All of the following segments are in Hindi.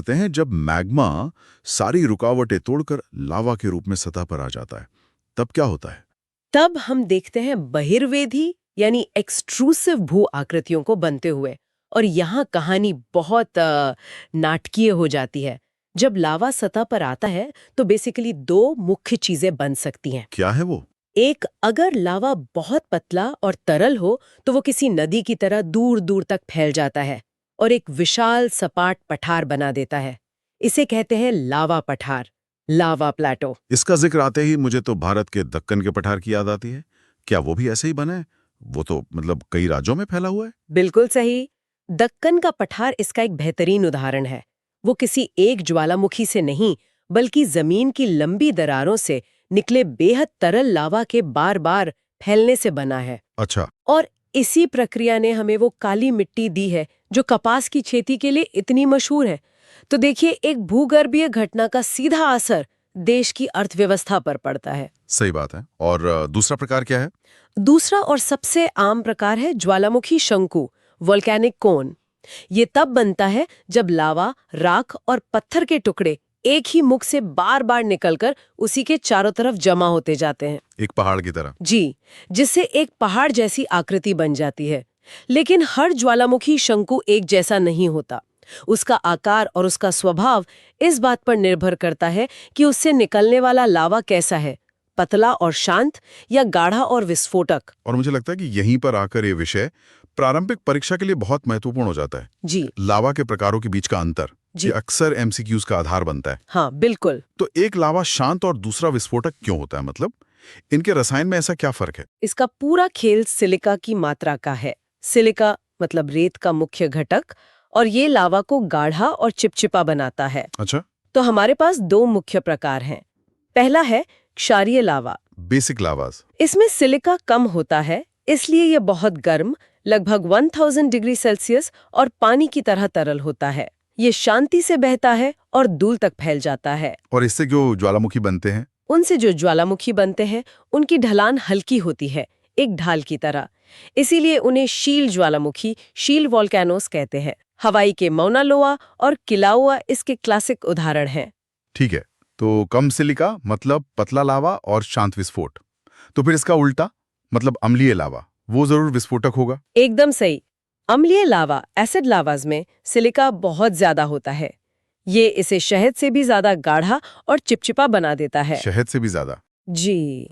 करते हैं जब मैग्मा सारी रुकावटें तोड़कर लावा के रूप में सतह पर आ जाता है, तब क्या होता है? तब हम देखते हैं बहिर्वेधी यानी एक्सट्रूसिव भू आकृतियों को बनते हुए। और यहाँ कहानी बहुत नाटकीय हो जाती है। जब लावा सतह पर आता है तो बेसिकली दो मुख्य चीजें बन सकती हैं। क्या है वो? एक, अगर लावा बहुत पतला और तरल हो तो वो किसी नदी की तरह दूर दूर तक फैल जाता है और एक विशाल सपाट पठार बना देता है। इसे कहते हैं लावा पठार, लावा प्लेटो। इसका जिक्र आते ही मुझे तो भारत के दक्कन के पठार की याद आती है। क्या वो भी ऐसे ही बना है? वो तो मतलब कई राज्यों में फैला हुआ है। बिल्कुल सही। दक्कन का पठार इसका एक बेहतरीन उदाहरण है। वो किसी एक ज्वालामुखी से नहीं, बल्कि जमीन की लंबी दरारों से निकले बेहद तरल लावा के बार बार फैलने से बना है। अच्छा। और इसी प्रक्रिया ने हमें वो काली मिट्टी दी है जो कपास की खेती के लिए इतनी मशहूर है। तो देखिए, एक भूगर्भीय घटना का सीधा असर देश की अर्थव्यवस्था पर पड़ता है। सही बात है। और दूसरा प्रकार क्या है? दूसरा और सबसे आम प्रकार है ज्वालामुखी शंकु, वोल्केनिक कोन। ये तब बनता है जब लावा, राख और पत्थर के टुकड़े एक ही मुख से बार बार निकलकर उसी के चारों तरफ जमा होते जाते हैं। एक पहाड़ की तरह। जी, जिससे एक पहाड़ जैसी आकृति बन जाती है। लेकिन हर ज्वालामुखी शंकु एक जैसा नहीं होता। उसका आकार और उसका स्वभाव इस बात पर निर्भर करता है कि उससे निकलने वाला लावा कैसा है, पतला और शांत या गाढ़ा और विस्फोटक। और मुझे लगता है कि यहीं पर आकर ये विषय प्रारंभिक परीक्षा के लिए बहुत महत्वपूर्ण हो जाता है। जी लावा के प्रकारों के बीच का अंतर जी। ये अक्सर एमसीक्यूज का आधार बनता है। हाँ, बिल्कुल। तो एक लावा शांत और दूसरा विस्फोटक क्यों होता है? मतलब इनके रसायन में ऐसा क्या फर्क है? इसका पूरा खेल सिलिका की मात्रा का है। सिलिका मतलब रेत का मुख्य घटक, और ये लावा को गाढ़ा और चिपचिपा बनाता है। अच्छा। तो हमारे पास दो मुख्य प्रकार हैं। पहला है क्षारीय लावा। बेसिक लावास। इसमें सिलिका कम होता है, इसलिए यह बहुत गर्म, लगभग 1000 डिग्री सेल्सियस और पानी की तरह तरल होता है। ये शांति से बहता है और दूर तक फैल जाता है। और इससे जो ज्वालामुखी बनते हैं? उनसे जो ज्वालामुखी बनते हैं उनकी ढलान हल्की होती है, एक ढाल की तरह। इसीलिए उन्हें शील ज्वालामुखी, शील वोल्केनोस कहते हैं। हवाई के मौना लोआ और किलाउआ इसके क्लासिक उदाहरण हैं। ठीक है। तो कम सिलिका मतलब पतला लावा और शांत विस्फोट। तो फिर इसका उल्टा मतलब अम्लीय लावा, वो जरूर विस्फोटक होगा। एकदम सही। अम्लीय लावा, एसिड लावाज में सिलिका बहुत ज्यादा होता है। ये इसे शहद से भी ज्यादा गाढ़ा और चिपचिपा बना देता है। शहद से भी ज्यादा? जी,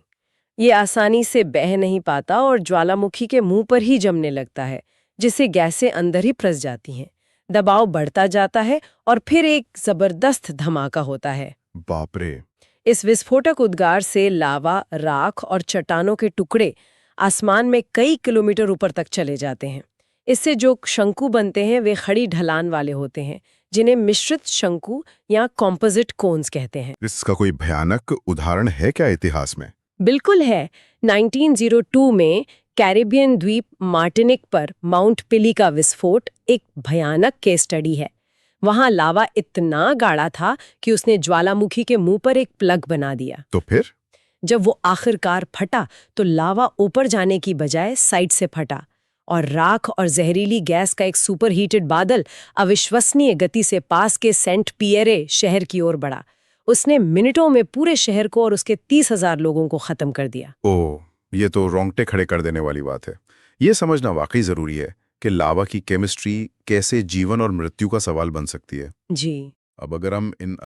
ये आसानी से बह नहीं पाता और ज्वालामुखी के मुंह पर ही जमने लगता है, जिससे गैसें अंदर ही फंस जाती हैं। दबाव बढ़ता जाता है और फिर एक जबरदस्त धमाका होता है। बाप रे। इस विस्फोटक उद्गार से लावा, राख और चट्टानों के टुकड़े आसमान में कई किलोमीटर ऊपर तक चले जाते हैं। इससे जो शंकु बनते हैं वे खड़ी ढलान वाले होते हैं, जिन्हें मिश्रित शंकु या कॉम्पोजिट कोन्स कहते हैं। इसका कोई भयानक उदाहरण है क्या इतिहास में? बिल्कुल है। 1902 में कैरिबियन द्वीप मार्टिनिक पर माउंट पिली का विस्फोट एक भयानक केस स्टडी है। वहां लावा इतना गाढ़ा था कि उसने ज्वालामुखी के मुंह पर एक प्लग बना दिया। तो फिर? जब वो आखिरकार फटा तो लावा ऊपर जाने की बजाय साइड से फटा और राख और जहरीली गैस का एक सुपर हीटेड बादल अविश्वसनीय गति से पास के सेंट पियरे शहर की ओर बढ़ा। उसने मिनटों में पूरे शहर को और उसके 30,000 लोगों को खत्म कर दिया। ओह, ये तो रोंगटे खड़े कर देने वाली बात है। ये समझना वाकई जरूरी है कि लावा की केमिस्ट्री कैसे जीवन और मृत्यु का सवाल बन सकती है। जी। अब अगर हम इन